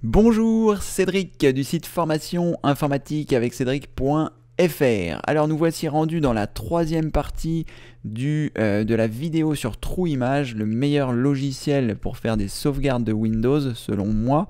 Bonjour, Cédric du site formation informatique avec Cédric.fr. Alors nous voici rendus dans la troisième partie de la vidéo sur TrueImage, le meilleur logiciel pour faire des sauvegardes de Windows selon moi.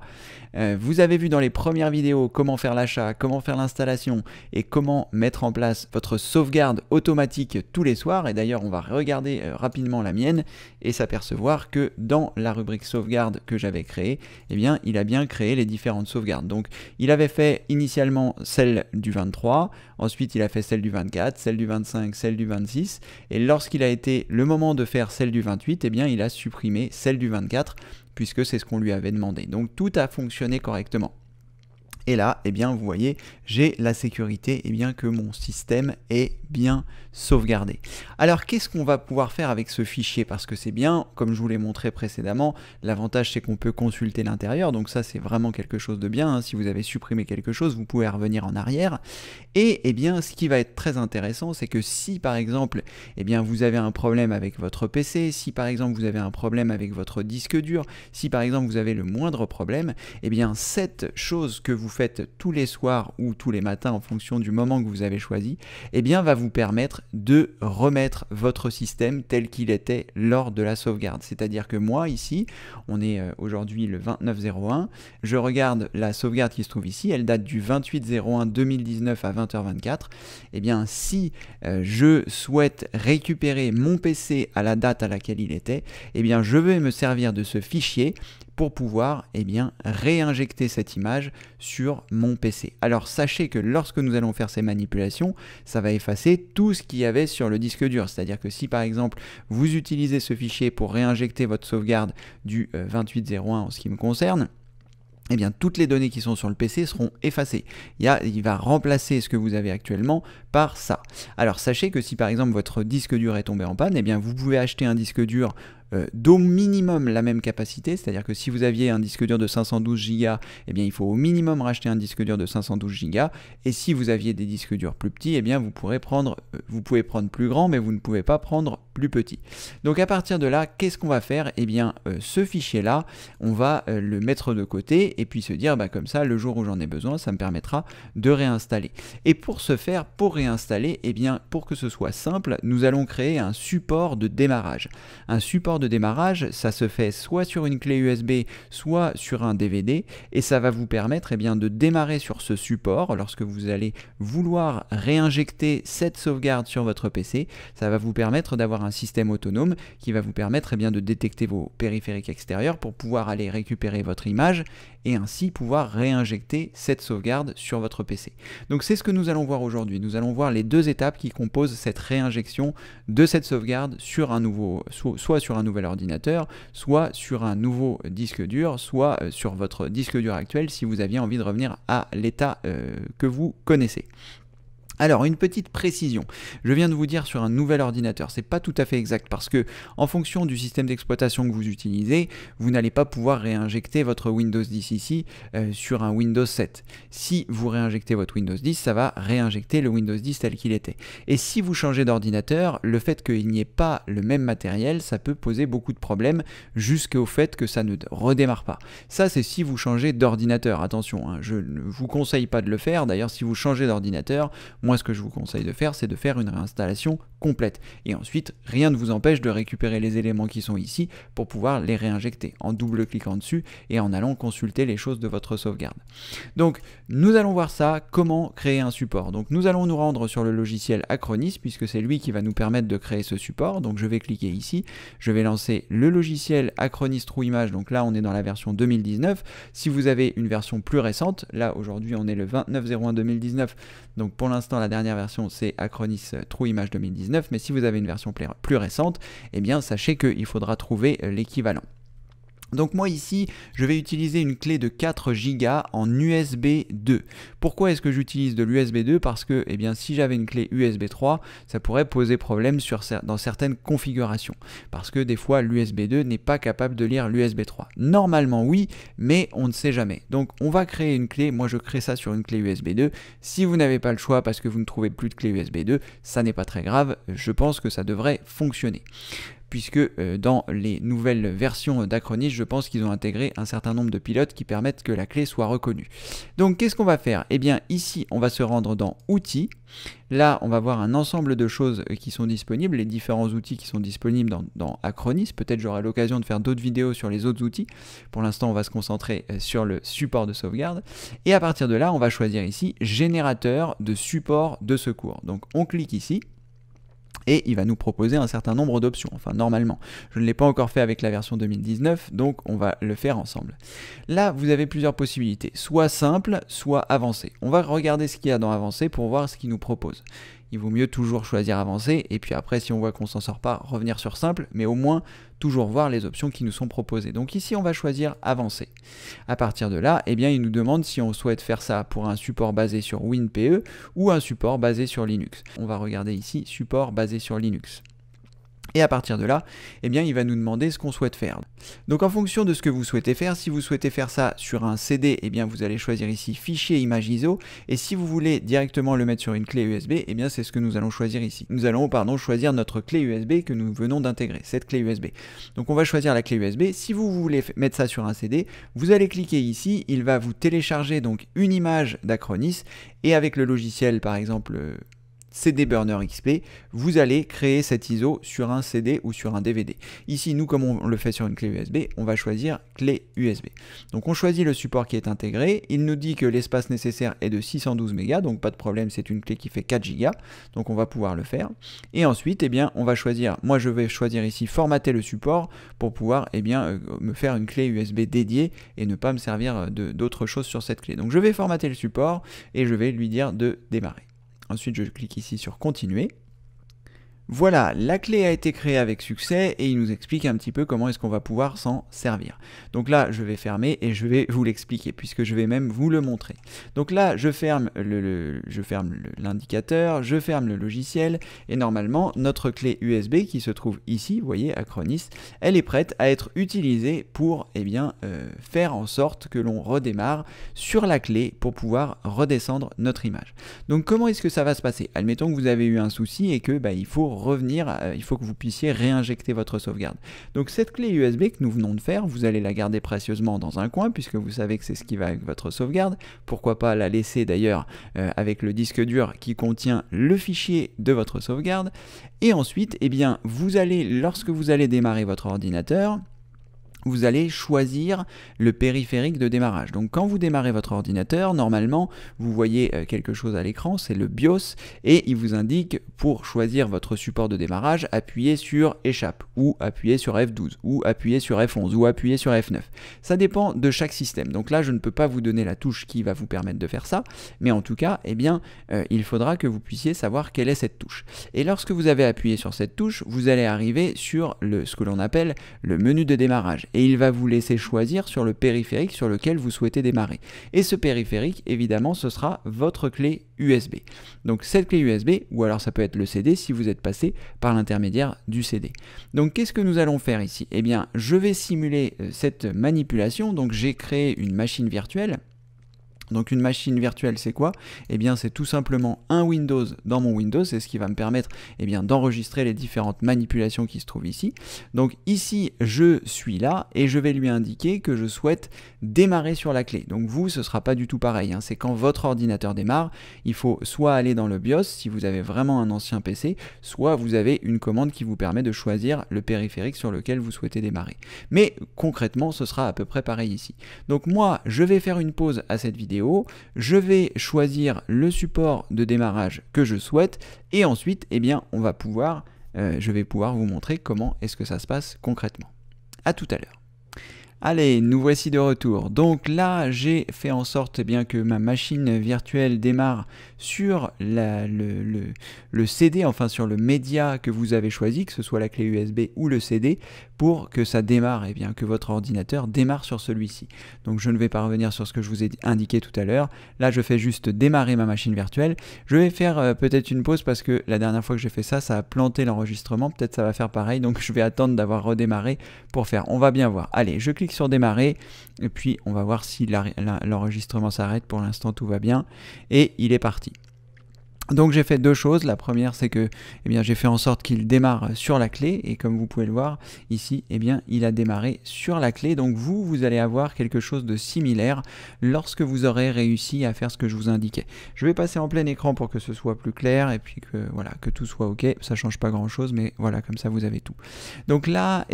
Vous avez vu dans les premières vidéos comment faire l'achat, comment faire l'installation et comment mettre en place votre sauvegarde automatique tous les soirs. Et d'ailleurs on va regarder rapidement la mienne et s'apercevoir que dans la rubrique sauvegarde que j'avais créée, eh bien il a bien créé les différentes sauvegardes. Donc il avait fait initialement celle du 23, ensuite il a fait celle du 24, celle du 25, celle du 26 et lorsqu'il a été le moment de faire celle du 28, eh bien il a supprimé celle du 24 puisque c'est ce qu'on lui avait demandé. Donc tout a fonctionné correctement. Et là, eh bien, vous voyez, j'ai la sécurité que mon système est bien sauvegardé. Alors, qu'est-ce qu'on va pouvoir faire avec ce fichier? Parce que c'est bien, comme je vous l'ai montré précédemment, l'avantage c'est qu'on peut consulter l'intérieur. Donc ça, c'est vraiment quelque chose de bien. Si vous avez supprimé quelque chose, vous pouvez revenir en arrière. Et eh bien, ce qui va être très intéressant, c'est que si par exemple, vous avez un problème avec votre PC, si par exemple vous avez un problème avec votre disque dur, si par exemple vous avez le moindre problème, eh bien cette chose que vous faites tous les soirs ou tous les matins en fonction du moment que vous avez choisi, va vous permettre de remettre votre système tel qu'il était lors de la sauvegarde. C'est-à-dire que moi ici, on est aujourd'hui le 29/01, je regarde la sauvegarde qui se trouve ici, elle date du 28/01/2019 à 20h24. Eh bien si je souhaite récupérer mon PC à la date à laquelle il était, je vais me servir de ce fichier pour pouvoir réinjecter cette image sur mon PC. Alors sachez que lorsque nous allons faire ces manipulations, ça va effacer tout ce qu'il y avait sur le disque dur. C'est-à-dire que si par exemple vous utilisez ce fichier pour réinjecter votre sauvegarde du 28/01 en ce qui me concerne, toutes les données qui sont sur le PC seront effacées. Il va remplacer ce que vous avez actuellement par ça. Alors sachez que si par exemple votre disque dur est tombé en panne, vous pouvez acheter un disque dur d'au minimum la même capacité, c'est-à-dire que si vous aviez un disque dur de 512 Go, il faut au minimum racheter un disque dur de 512 Go, et si vous aviez des disques durs plus petits, vous pouvez prendre plus grand, mais vous ne pouvez pas prendre plus petit. Donc à partir de là, qu'est-ce qu'on va faire? Ce fichier-là, on va le mettre de côté, et puis se dire, comme ça, le jour où j'en ai besoin, ça me permettra de réinstaller. Et pour ce faire, pour réinstaller, pour que ce soit simple, nous allons créer un support de démarrage. Un support de démarrage, ça se fait soit sur une clé USB, soit sur un DVD, et ça va vous permettre de démarrer sur ce support lorsque vous allez vouloir réinjecter cette sauvegarde sur votre PC. Ça va vous permettre d'avoir un système autonome qui va vous permettre de détecter vos périphériques extérieurs pour pouvoir aller récupérer votre image et ainsi pouvoir réinjecter cette sauvegarde sur votre PC. Donc c'est ce que nous allons voir aujourd'hui. Nous allons voir les deux étapes qui composent cette réinjection de cette sauvegarde sur un nouveau, soit sur un nouvel ordinateur, soit sur un nouveau disque dur, soit sur votre disque dur actuel si vous aviez envie de revenir à l'état que vous connaissez. Alors, une petite précision, je viens de vous dire sur un nouvel ordinateur, c'est pas tout à fait exact parce que en fonction du système d'exploitation que vous utilisez, vous n'allez pas pouvoir réinjecter votre Windows 10 ici sur un Windows 7. Si vous réinjectez votre Windows 10, ça va réinjecter le Windows 10 tel qu'il était. Et si vous changez d'ordinateur, le fait qu'il n'y ait pas le même matériel, ça peut poser beaucoup de problèmes jusqu'au fait que ça ne redémarre pas. Ça, c'est si vous changez d'ordinateur. Attention, je ne vous conseille pas de le faire. D'ailleurs, si vous changez d'ordinateur, moi, ce que je vous conseille de faire, c'est de faire une réinstallation complète. Et ensuite, rien ne vous empêche de récupérer les éléments qui sont ici pour pouvoir les réinjecter en double-cliquant dessus et en allant consulter les choses de votre sauvegarde. Donc, nous allons voir ça, comment créer un support. Donc, nous allons nous rendre sur le logiciel Acronis, puisque c'est lui qui va nous permettre de créer ce support. Donc, je vais cliquer ici, je vais lancer le logiciel Acronis TrueImage. Donc là, on est dans la version 2019. Si vous avez une version plus récente, là, aujourd'hui, on est le 29/01/2019. Donc, pour l'instant, la dernière version, c'est Acronis TrueImage 2019, mais si vous avez une version plus récente, sachez qu'il faudra trouver l'équivalent. Donc moi ici, je vais utiliser une clé de 4 Go en USB 2. Pourquoi est-ce que j'utilise de l'USB 2? Parce que si j'avais une clé USB 3, ça pourrait poser problème dans certaines configurations. Parce que des fois, l'USB 2 n'est pas capable de lire l'USB 3. Normalement oui, mais on ne sait jamais. Donc on va créer une clé, moi je crée ça sur une clé USB 2. Si vous n'avez pas le choix parce que vous ne trouvez plus de clé USB 2, ça n'est pas très grave, je pense que ça devrait fonctionner. puisque dans les nouvelles versions d'Acronis, je pense qu'ils ont intégré un certain nombre de pilotes qui permettent que la clé soit reconnue. Donc qu'est-ce qu'on va faire? Eh bien ici, on va se rendre dans Outils. Là, on va voir un ensemble de choses qui sont disponibles, les différents outils qui sont disponibles dans Acronis. Peut-être j'aurai l'occasion de faire d'autres vidéos sur les autres outils. Pour l'instant, on va se concentrer sur le support de sauvegarde. Et à partir de là, on va choisir ici « Générateur de support de secours ». Donc, on clique ici. Et il va nous proposer un certain nombre d'options, enfin normalement. Je ne l'ai pas encore fait avec la version 2019, donc on va le faire ensemble. Là, vous avez plusieurs possibilités, soit simple, soit avancé. On va regarder ce qu'il y a dans avancé pour voir ce qu'il nous propose. Il vaut mieux toujours choisir avancé, et puis après, si on voit qu'on s'en sort pas, revenir sur simple, mais au moins toujours voir les options qui nous sont proposées. Donc ici, on va choisir avancé. À partir de là, eh bien, il nous demande si on souhaite faire ça pour un support basé sur WinPE ou un support basé sur Linux. On va regarder ici, support basé sur Linux. Et à partir de là, eh bien, il va nous demander ce qu'on souhaite faire. Donc en fonction de ce que vous souhaitez faire, si vous souhaitez faire ça sur un CD, eh bien, vous allez choisir ici Fichier image ISO. Et si vous voulez directement le mettre sur une clé USB, eh bien, c'est ce que nous allons choisir ici. Nous allons choisir notre clé USB que nous venons d'intégrer, cette clé USB. Donc on va choisir la clé USB. Si vous voulez mettre ça sur un CD, vous allez cliquer ici. Il va vous télécharger donc une image d'Acronis. Et avec le logiciel, par exemple, CD Burner XP, vous allez créer cet ISO sur un CD ou sur un DVD. Ici, nous, comme on le fait sur une clé USB, on va choisir clé USB. Donc on choisit le support qui est intégré, il nous dit que l'espace nécessaire est de 612 mégas, donc pas de problème, c'est une clé qui fait 4 Go, donc on va pouvoir le faire. Et ensuite, eh bien, on va choisir, moi je vais choisir ici formater le support pour pouvoir me faire une clé USB dédiée et ne pas me servir d'autre chose sur cette clé. Donc je vais formater le support et je vais lui dire de démarrer. Ensuite, je clique ici sur Continuer. Voilà, la clé a été créée avec succès et il nous explique un petit peu comment est-ce qu'on va pouvoir s'en servir. Donc là, je vais fermer et je vais vous l'expliquer puisque je vais même vous le montrer. Donc là, je ferme l'indicateur, je ferme le logiciel et normalement, notre clé USB qui se trouve ici, vous voyez, Acronis, elle est prête à être utilisée pour faire en sorte que l'on redémarre sur la clé pour pouvoir redescendre notre image. Donc comment est-ce que ça va se passer? Admettons que vous avez eu un souci et que il faut revenir, il faut que vous puissiez réinjecter votre sauvegarde. Donc cette clé USB que nous venons de faire, vous allez la garder précieusement dans un coin puisque vous savez que c'est ce qui va avec votre sauvegarde. Pourquoi pas la laisser d'ailleurs avec le disque dur qui contient le fichier de votre sauvegarde. Et ensuite, eh bien, lorsque vous allez démarrer votre ordinateur, vous allez choisir le périphérique de démarrage. Donc quand vous démarrez votre ordinateur, normalement, vous voyez quelque chose à l'écran, c'est le BIOS, et il vous indique pour choisir votre support de démarrage, appuyez sur Échappe, ou appuyez sur F12, ou appuyez sur F11, ou appuyez sur F9. Ça dépend de chaque système. Donc là, je ne peux pas vous donner la touche qui va vous permettre de faire ça, mais en tout cas, eh bien, il faudra que vous puissiez savoir quelle est cette touche. Et lorsque vous avez appuyé sur cette touche, vous allez arriver sur ce que l'on appelle le menu de démarrage. Et il va vous laisser choisir sur le périphérique sur lequel vous souhaitez démarrer. Et ce périphérique, évidemment, ce sera votre clé USB. Donc cette clé USB, ou alors ça peut être le CD si vous êtes passé par l'intermédiaire du CD. Donc qu'est-ce que nous allons faire ici? Eh bien, je vais simuler cette manipulation. Donc j'ai créé une machine virtuelle. Donc une machine virtuelle, c'est quoi? Eh bien, c'est tout simplement un Windows dans mon Windows, c'est ce qui va me permettre d'enregistrer les différentes manipulations qui se trouvent ici. Donc ici, je suis là et je vais lui indiquer que je souhaite démarrer sur la clé. Donc vous, ce ne sera pas du tout pareil, hein. C'est quand votre ordinateur démarre, il faut soit aller dans le BIOS, si vous avez vraiment un ancien PC, soit vous avez une commande qui vous permet de choisir le périphérique sur lequel vous souhaitez démarrer. Mais concrètement, ce sera à peu près pareil ici. Donc moi, je vais faire une pause à cette vidéo. Je vais choisir le support de démarrage que je souhaite et ensuite on va pouvoir, je vais pouvoir vous montrer comment est-ce que ça se passe concrètement. À tout à l'heure. Allez, nous voici de retour. Donc là, j'ai fait en sorte que ma machine virtuelle démarre sur le CD, enfin sur le média que vous avez choisi, que ce soit la clé USB ou le CD, pour que ça démarre, que votre ordinateur démarre sur celui-ci. Donc je ne vais pas revenir sur ce que je vous ai indiqué tout à l'heure. Là, je fais juste démarrer ma machine virtuelle. Je vais faire peut-être une pause parce que la dernière fois que j'ai fait ça, ça a planté l'enregistrement. Peut-être ça va faire pareil, donc je vais attendre d'avoir redémarré pour faire. On va bien voir. Allez, je clique sur démarrer et puis on va voir si l'enregistrement s'arrête. Pour l'instant, tout va bien et il est parti. Donc j'ai fait deux choses. La première, c'est que j'ai fait en sorte qu'il démarre sur la clé, et comme vous pouvez le voir ici, il a démarré sur la clé. Donc vous allez avoir quelque chose de similaire lorsque vous aurez réussi à faire ce que je vous indiquais. Je vais passer en plein écran pour que ce soit plus clair et puis que voilà, que tout soit ok. Ça change pas grand chose, mais voilà, comme ça vous avez tout. Donc là,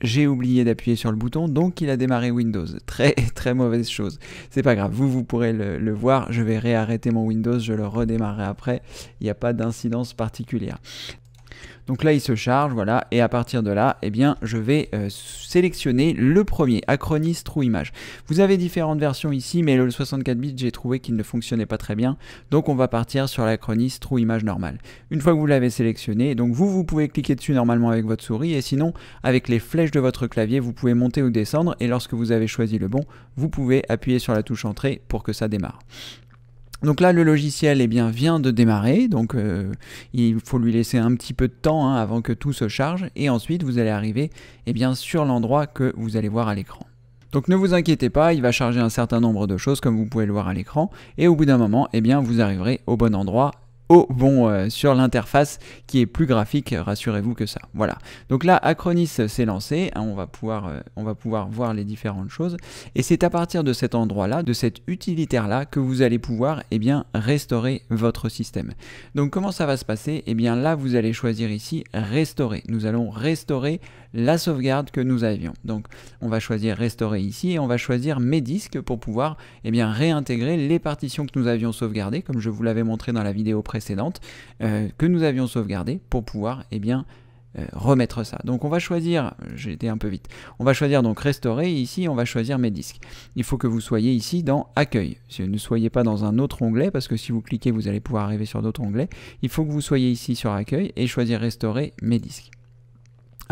j'ai oublié d'appuyer sur le bouton, donc il a démarré Windows. Très très mauvaise chose. C'est pas grave, vous pourrez le voir. Je vais réarrêter mon Windows, je le redémarrerai après. Il n'y a pas d'incidence particulière. Donc là, il se charge, voilà, et à partir de là, je vais sélectionner le premier, Acronis True Image. Vous avez différentes versions ici, mais le 64 bits, j'ai trouvé qu'il ne fonctionnait pas très bien, donc on va partir sur l'Acronis True Image normal. Une fois que vous l'avez sélectionné, donc vous pouvez cliquer dessus normalement avec votre souris, et sinon, avec les flèches de votre clavier, vous pouvez monter ou descendre, et lorsque vous avez choisi le bon, vous pouvez appuyer sur la touche Entrée pour que ça démarre. Donc là, le logiciel vient de démarrer, donc il faut lui laisser un petit peu de temps avant que tout se charge, et ensuite vous allez arriver sur l'endroit que vous allez voir à l'écran. Donc ne vous inquiétez pas, il va charger un certain nombre de choses comme vous pouvez le voir à l'écran, et au bout d'un moment, vous arriverez au bon endroit, sur l'interface qui est plus graphique, rassurez-vous que ça. Voilà. Donc là, Acronis s'est lancé, on va pouvoir voir les différentes choses, et c'est à partir de cet endroit-là, de cet utilitaire-là, que vous allez pouvoir restaurer votre système. Donc comment ça va se passer? Là, vous allez choisir ici restaurer. Nous allons restaurer la sauvegarde que nous avions. Donc on va choisir restaurer ici, et on va choisir mes disques pour pouvoir réintégrer les partitions que nous avions sauvegardées, comme je vous l'avais montré dans la vidéo précédente, que nous avions sauvegardées pour pouvoir remettre ça. Donc on va choisir, j'ai été un peu vite, on va choisir donc restaurer, et ici on va choisir mes disques. Il faut que vous soyez ici dans accueil, ne soyez pas dans un autre onglet, parce que si vous cliquez vous allez pouvoir arriver sur d'autres onglets. Il faut que vous soyez ici sur accueil et choisir restaurer mes disques.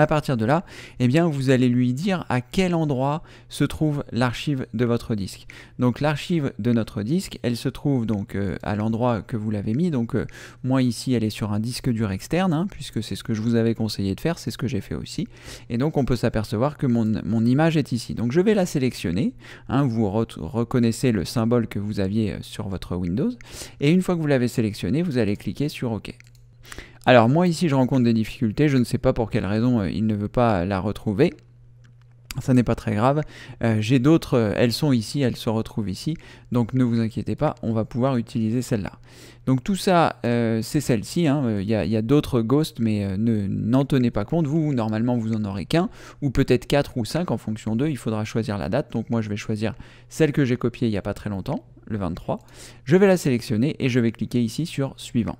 À partir de là, vous allez lui dire à quel endroit se trouve l'archive de votre disque. Donc l'archive de notre disque, elle se trouve donc à l'endroit que vous l'avez mis. Donc moi ici, elle est sur un disque dur externe, puisque c'est ce que je vous avais conseillé de faire, c'est ce que j'ai fait aussi. Et donc on peut s'apercevoir que mon image est ici. Donc je vais la sélectionner. Vous reconnaissez le symbole que vous aviez sur votre Windows. Et une fois que vous l'avez sélectionné, vous allez cliquer sur OK. Alors moi ici je rencontre des difficultés, je ne sais pas pour quelle raison il ne veut pas la retrouver. Ça n'est pas très grave. J'ai d'autres, elles sont ici, elles se retrouvent ici. Donc ne vous inquiétez pas, on va pouvoir utiliser celle-là. Donc tout ça, c'est celle-ci. Il y a d'autres ghosts, mais n'en tenez pas compte. Vous, normalement, vous en aurez qu'un, ou peut-être 4 ou 5 en fonction d'eux. Il faudra choisir la date. Donc moi, je vais choisir celle que j'ai copiée il n'y a pas très longtemps, le 23. Je vais la sélectionner et je vais cliquer ici sur Suivant.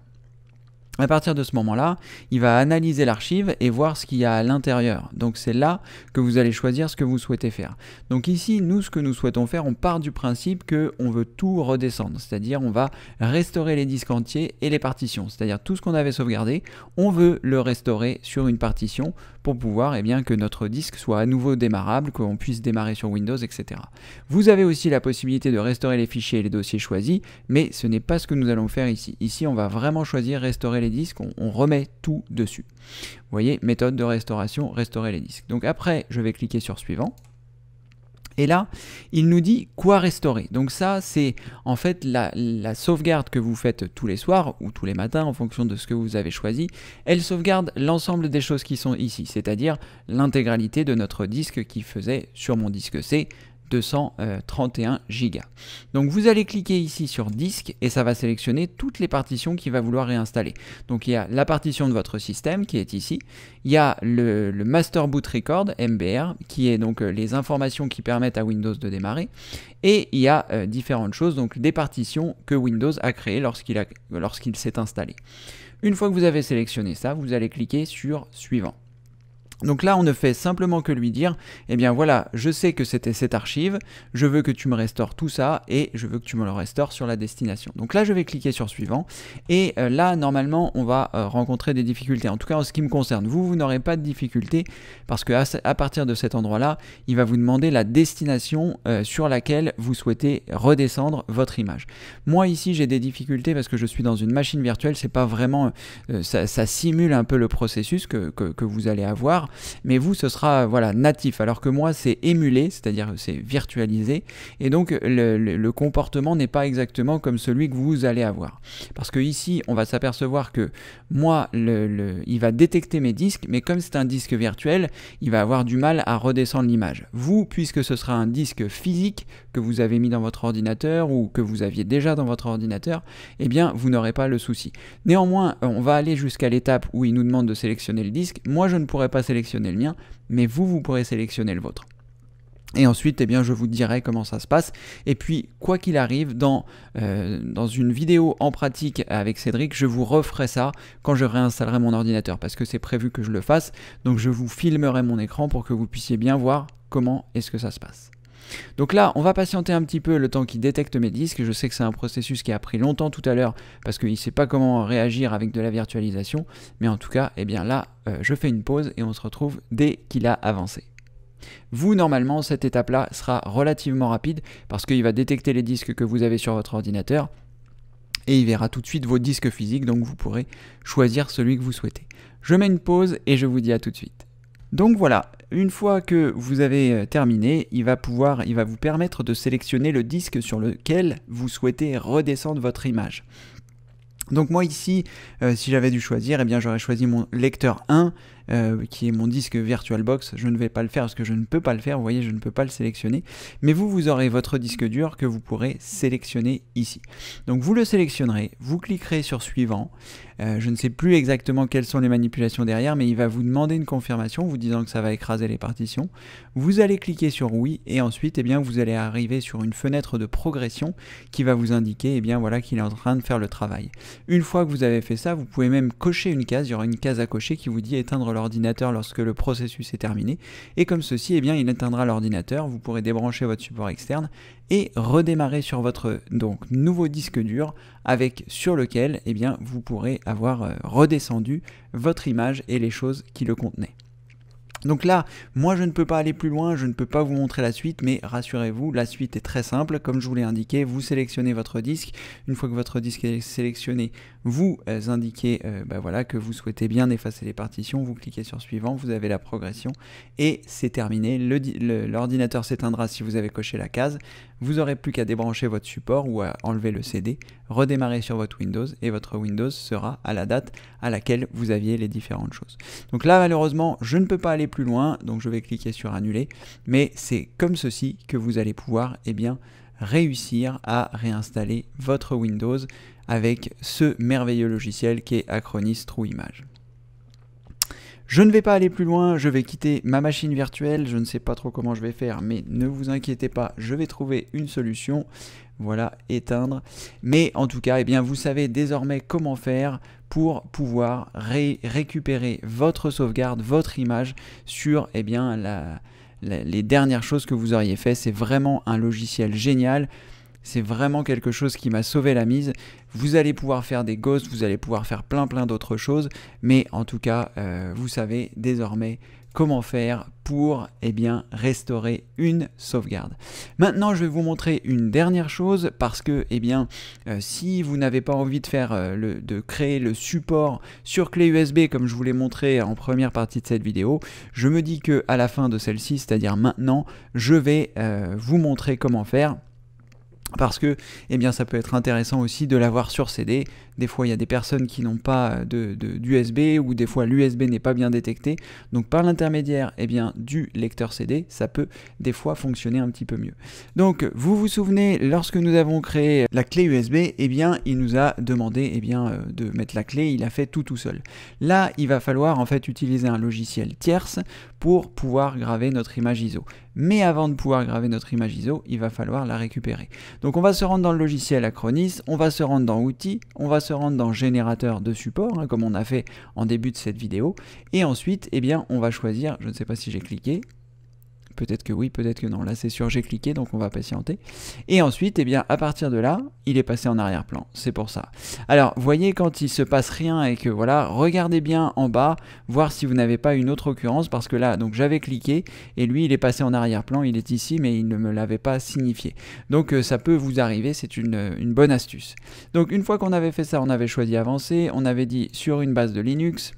À partir de ce moment-là, il va analyser l'archive et voir ce qu'il y a à l'intérieur. Donc c'est là que vous allez choisir ce que vous souhaitez faire. Donc ici, nous, ce que nous souhaitons faire, on part du principe qu'on veut tout redescendre. C'est-à-dire on va restaurer les disques entiers et les partitions. C'est-à-dire tout ce qu'on avait sauvegardé, on veut le restaurer sur une partition pour pouvoir que notre disque soit à nouveau démarrable, qu'on puisse démarrer sur Windows, etc. Vous avez aussi la possibilité de restaurer les fichiers et les dossiers choisis, mais ce n'est pas ce que nous allons faire ici. Ici, on va vraiment choisir restaurer les disques, on remet tout dessus. Vous voyez, méthode de restauration, restaurer les disques. Donc après, je vais cliquer sur Suivant. Et là, il nous dit quoi restaurer. Donc ça, c'est en fait la sauvegarde que vous faites tous les soirs ou tous les matins en fonction de ce que vous avez choisi. Elle sauvegarde l'ensemble des choses qui sont ici, c'est-à-dire l'intégralité de notre disque qui faisait sur mon disque C 231 Go. Donc vous allez cliquer ici sur disque et ça va sélectionner toutes les partitions qu'il va vouloir réinstaller. Donc il y a la partition de votre système qui est ici, il y a le Master Boot Record MBR qui est donc les informations qui permettent à Windows de démarrer, et il y a différentes choses, donc des partitions que Windows a créées lorsqu'il s'est installé. Une fois que vous avez sélectionné ça, vous allez cliquer sur Suivant. Donc là, on ne fait simplement que lui dire, eh bien voilà, je sais que c'était cette archive, je veux que tu me restaures tout ça et je veux que tu me le restaures sur la destination. Donc là, je vais cliquer sur Suivant et là, normalement, on va rencontrer des difficultés. En tout cas, en ce qui me concerne, vous n'aurez pas de difficultés parce que à partir de cet endroit-là, il va vous demander la destination sur laquelle vous souhaitez redescendre votre image. Moi, ici, j'ai des difficultés parce que je suis dans une machine virtuelle, c'est pas vraiment, ça simule un peu le processus que vous allez avoir. faire, mais vous ce sera voilà natif, alors que moi c'est émulé, c'est-à-dire c'est virtualisé, et donc le comportement n'est pas exactement comme celui que vous allez avoir. Parce que ici on va s'apercevoir que moi il va détecter mes disques, mais comme c'est un disque virtuel, il va avoir du mal à redescendre l'image. Vous, puisque ce sera un disque physique que vous avez mis dans votre ordinateur ou que vous aviez déjà dans votre ordinateur, eh bien vous n'aurez pas le souci. Néanmoins, on va aller jusqu'à l'étape où il nous demande de sélectionner le disque. Moi je ne pourrai pas sélectionner le mien, mais vous pourrez sélectionner le vôtre. Et ensuite, eh bien, je vous dirai comment ça se passe. Et puis, quoi qu'il arrive, dans une vidéo en pratique avec Cédric, je vous referai ça quand je réinstallerai mon ordinateur, parce que c'est prévu que je le fasse. Donc, je vous filmerai mon écran pour que vous puissiez bien voir comment est-ce que ça se passe. Donc là, on va patienter un petit peu le temps qu'il détecte mes disques. Je sais que c'est un processus qui a pris longtemps tout à l'heure, parce qu'il ne sait pas comment réagir avec de la virtualisation. Mais en tout cas, eh bien là, je fais une pause et on se retrouve dès qu'il a avancé. Vous, normalement, cette étape-là sera relativement rapide parce qu'il va détecter les disques que vous avez sur votre ordinateur et il verra tout de suite vos disques physiques, donc vous pourrez choisir celui que vous souhaitez. Je mets une pause et je vous dis à tout de suite. Donc voilà, une fois que vous avez terminé, il va vous permettre de sélectionner le disque sur lequel vous souhaitez redescendre votre image. Donc moi ici, si j'avais dû choisir, eh bien j'aurais choisi mon lecteur 1, qui est mon disque VirtualBox. Je ne vais pas le faire parce que je ne peux pas le faire, vous voyez, je ne peux pas le sélectionner. Mais vous aurez votre disque dur que vous pourrez sélectionner ici. Donc vous le sélectionnerez, vous cliquerez sur suivant. Je ne sais plus exactement quelles sont les manipulations derrière, mais il va vous demander une confirmation, vous disant que ça va écraser les partitions. Vous allez cliquer sur oui, et ensuite, eh bien, vous allez arriver sur une fenêtre de progression qui va vous indiquer, eh bien, voilà, qu'il est en train de faire le travail. Une fois que vous avez fait ça, vous pouvez même cocher une case, il y aura une case à cocher qui vous dit éteindre l'ordinateur lorsque le processus est terminé, et comme ceci, eh bien, il éteindra l'ordinateur, vous pourrez débrancher votre support externe et redémarrer sur votre nouveau disque dur avec sur lequel eh bien, vous pourrez avoir redescendu votre image et les choses qui le contenaient. Donc là, moi je ne peux pas aller plus loin, je ne peux pas vous montrer la suite, mais rassurez-vous, la suite est très simple. Comme je vous l'ai indiqué, vous sélectionnez votre disque. Une fois que votre disque est sélectionné, vous indiquez voilà, que vous souhaitez bien effacer les partitions, vous cliquez sur suivant, vous avez la progression et c'est terminé. L'ordinateur s'éteindra si vous avez coché la case. Vous n'aurez plus qu'à débrancher votre support ou à enlever le CD, redémarrer sur votre Windows et votre Windows sera à la date à laquelle vous aviez les différentes choses. Donc là, malheureusement, je ne peux pas aller plus loin, donc je vais cliquer sur annuler, mais c'est comme ceci que vous allez pouvoir eh bien, réussir à réinstaller votre Windows avec ce merveilleux logiciel qui est Acronis TrueImage. Je ne vais pas aller plus loin, je vais quitter ma machine virtuelle, je ne sais pas trop comment je vais faire, mais ne vous inquiétez pas, je vais trouver une solution. Voilà, éteindre. Mais en tout cas, eh bien, vous savez désormais comment faire pour pouvoir récupérer votre sauvegarde, votre image sur eh bien, les dernières choses que vous auriez fait. C'est vraiment un logiciel génial. C'est vraiment quelque chose qui m'a sauvé la mise. Vous allez pouvoir faire des ghosts, vous allez pouvoir faire plein d'autres choses. Mais en tout cas, vous savez désormais comment faire pour eh bien, restaurer une sauvegarde. Maintenant, je vais vous montrer une dernière chose parce que eh bien, si vous n'avez pas envie de faire de créer le support sur clé USB comme je vous l'ai montré en première partie de cette vidéo, je me dis que à la fin de celle-ci, c'est-à-dire maintenant, je vais vous montrer comment faire. Parce que eh bien, ça peut être intéressant aussi de l'avoir sur CD. Des fois, il y a des personnes qui n'ont pas d'USB ou des fois l'USB n'est pas bien détecté. Donc par l'intermédiaire eh bien, du lecteur CD, ça peut des fois fonctionner un petit peu mieux. Donc vous vous souvenez, lorsque nous avons créé la clé USB, eh bien, il nous a demandé eh bien, de mettre la clé, il a fait tout seul. Là, il va falloir en fait utiliser un logiciel tierce pour pouvoir graver notre image ISO. Mais avant de pouvoir graver notre image ISO, il va falloir la récupérer. Donc on va se rendre dans le logiciel Acronis, on va se rendre dans Outils, on va se rendre dans Générateur de support, comme on a fait en début de cette vidéo. Et ensuite, eh bien, on va choisir, je ne sais pas si j'ai cliqué, peut-être que oui, peut-être que non. Là, c'est sûr, j'ai cliqué, donc on va patienter. Et ensuite, eh bien, à partir de là, il est passé en arrière-plan. C'est pour ça. Alors, voyez, quand il se passe rien et que, voilà, regardez bien en bas, voir si vous n'avez pas une autre occurrence, parce que là, donc j'avais cliqué, et lui, il est passé en arrière-plan, il est ici, mais il ne me l'avait pas signifié. Donc, ça peut vous arriver, c'est une bonne astuce. Donc, une fois qu'on avait fait ça, on avait choisi avancer, on avait dit sur une base de Linux.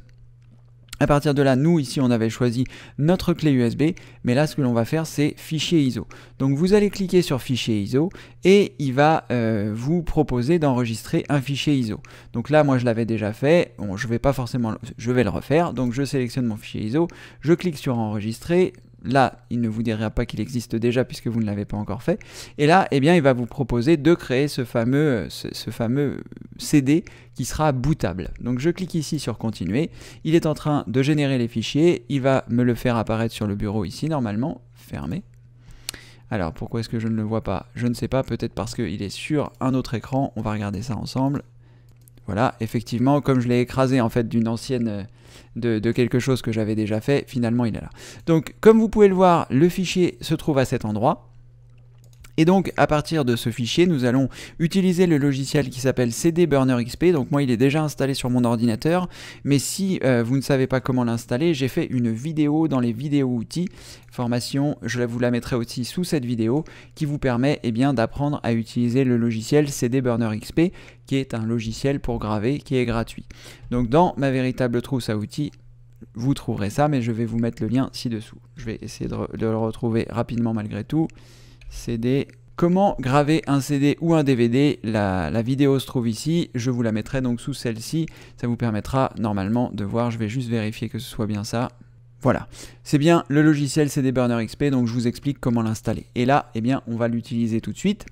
À partir de là, nous ici on avait choisi notre clé USB, mais là ce que l'on va faire c'est fichier ISO. Donc vous allez cliquer sur fichier ISO et il va vous proposer d'enregistrer un fichier ISO. Donc là moi je l'avais déjà fait, bon, je vais le refaire, donc je sélectionne mon fichier ISO, je clique sur enregistrer. Là, il ne vous dira pas qu'il existe déjà puisque vous ne l'avez pas encore fait. Et là, eh bien, il va vous proposer de créer ce fameux CD qui sera bootable. Donc je clique ici sur continuer. Il est en train de générer les fichiers. Il va me le faire apparaître sur le bureau ici normalement. Fermé. Alors pourquoi est-ce que je ne le vois pas? Je ne sais pas, peut-être parce qu'il est sur un autre écran. On va regarder ça ensemble. Voilà, effectivement, comme je l'ai écrasé en fait d'une ancienne... de quelque chose que j'avais déjà fait, finalement il est là. Donc comme vous pouvez le voir, le fichier se trouve à cet endroit. Et donc à partir de ce fichier, nous allons utiliser le logiciel qui s'appelle CD Burner XP. Donc moi il est déjà installé sur mon ordinateur, mais si vous ne savez pas comment l'installer, j'ai fait une vidéo dans les vidéos outils formation, je vous la mettrai aussi sous cette vidéo, qui vous permet d'apprendre à utiliser le logiciel CD Burner XP, qui est un logiciel pour graver qui est gratuit. Donc dans ma véritable trousse à outils, vous trouverez ça, mais je vais vous mettre le lien ci-dessous. Je vais essayer de le retrouver rapidement malgré tout. CD, comment graver un CD ou un DVD, la vidéo se trouve ici, je vous la mettrai donc sous celle-ci, ça vous permettra normalement de voir, je vais juste vérifier que ce soit bien ça. Voilà, c'est bien le logiciel CD Burner XP, donc je vous explique comment l'installer. Et là, eh bien, on va l'utiliser tout de suite.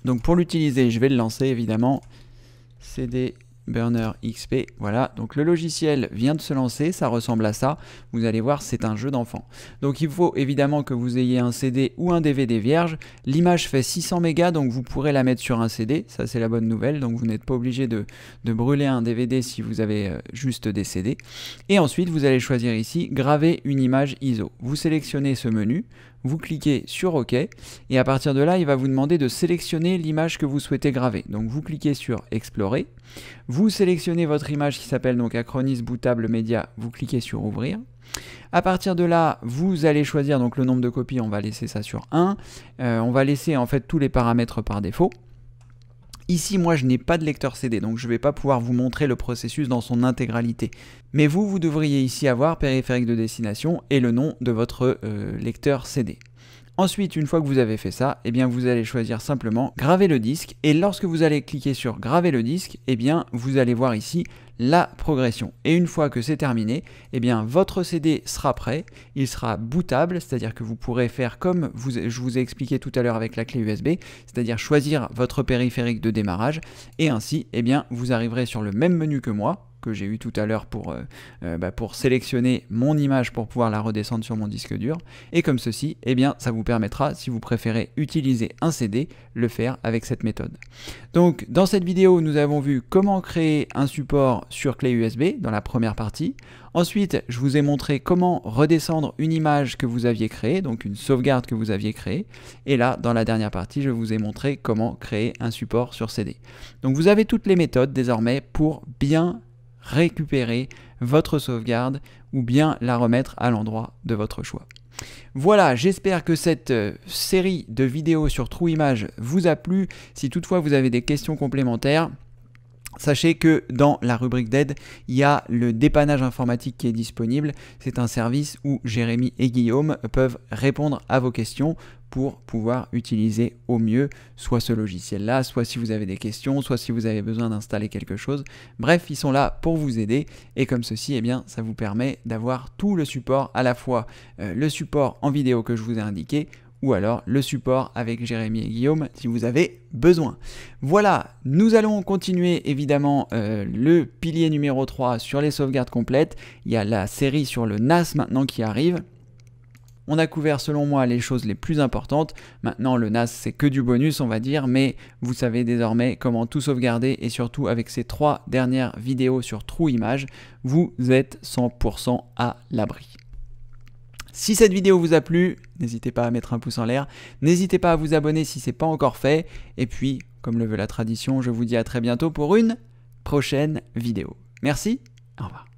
Donc pour l'utiliser, je vais le lancer évidemment, CD Burner XP, voilà, donc le logiciel vient de se lancer, ça ressemble à ça, vous allez voir c'est un jeu d'enfant. Donc il faut évidemment que vous ayez un CD ou un DVD vierge, l'image fait 600 mégas donc vous pourrez la mettre sur un CD, ça c'est la bonne nouvelle, donc vous n'êtes pas obligé de brûler un DVD si vous avez juste des CD. Et ensuite vous allez choisir ici, graver une image ISO. Vous sélectionnez ce menu, vous cliquez sur OK et à partir de là il va vous demander de sélectionner l'image que vous souhaitez graver. Donc vous cliquez sur explorer, vous sélectionnez votre image qui s'appelle donc Acronis bootable média, vous cliquez sur ouvrir. À partir de là vous allez choisir donc le nombre de copies, on va laisser ça sur 1, on va laisser en fait tous les paramètres par défaut. Ici, moi, je n'ai pas de lecteur CD, donc je ne vais pas pouvoir vous montrer le processus dans son intégralité. Mais vous devriez ici avoir périphérique de destination et le nom de votre lecteur CD. Ensuite, une fois que vous avez fait ça, eh bien, vous allez choisir simplement graver le disque. Et lorsque vous allez cliquer sur graver le disque, eh bien, vous allez voir ici la progression. Et une fois que c'est terminé, eh bien, votre CD sera prêt. Il sera bootable, c'est-à-dire que vous pourrez faire comme je vous ai expliqué tout à l'heure avec la clé USB, c'est-à-dire choisir votre périphérique de démarrage. Et ainsi, eh bien, vous arriverez sur le même menu que moi, que j'ai eu tout à l'heure pour sélectionner mon image pour pouvoir la redescendre sur mon disque dur. Et comme ceci, eh bien, ça vous permettra, si vous préférez utiliser un CD, le faire avec cette méthode. Donc, dans cette vidéo, nous avons vu comment créer un support sur clé USB dans la première partie. Ensuite, je vous ai montré comment redescendre une image que vous aviez créée, donc une sauvegarde que vous aviez créée. Et là, dans la dernière partie, je vous ai montré comment créer un support sur CD. Donc, vous avez toutes les méthodes désormais pour bien récupérer votre sauvegarde ou bien la remettre à l'endroit de votre choix. Voilà, j'espère que cette série de vidéos sur TrueImage vous a plu. Si toutefois vous avez des questions complémentaires, sachez que dans la rubrique d'aide, il y a le dépannage informatique qui est disponible. C'est un service où Jérémy et Guillaume peuvent répondre à vos questions pour pouvoir utiliser au mieux soit ce logiciel-là, soit si vous avez des questions, soit si vous avez besoin d'installer quelque chose. Bref, ils sont là pour vous aider et comme ceci, eh bien, ça vous permet d'avoir tout le support, à la fois le support en vidéo que je vous ai indiqué, ou alors le support avec Jérémy et Guillaume si vous avez besoin. Voilà, nous allons continuer évidemment le pilier numéro 3 sur les sauvegardes complètes. Il y a la série sur le NAS maintenant qui arrive. On a couvert selon moi les choses les plus importantes. Maintenant le NAS c'est que du bonus on va dire, mais vous savez désormais comment tout sauvegarder et surtout avec ces 3 dernières vidéos sur TrueImage, vous êtes 100% à l'abri. Si cette vidéo vous a plu, n'hésitez pas à mettre un pouce en l'air, n'hésitez pas à vous abonner si ce n'est pas encore fait, et puis, comme le veut la tradition, je vous dis à très bientôt pour une prochaine vidéo. Merci, au revoir.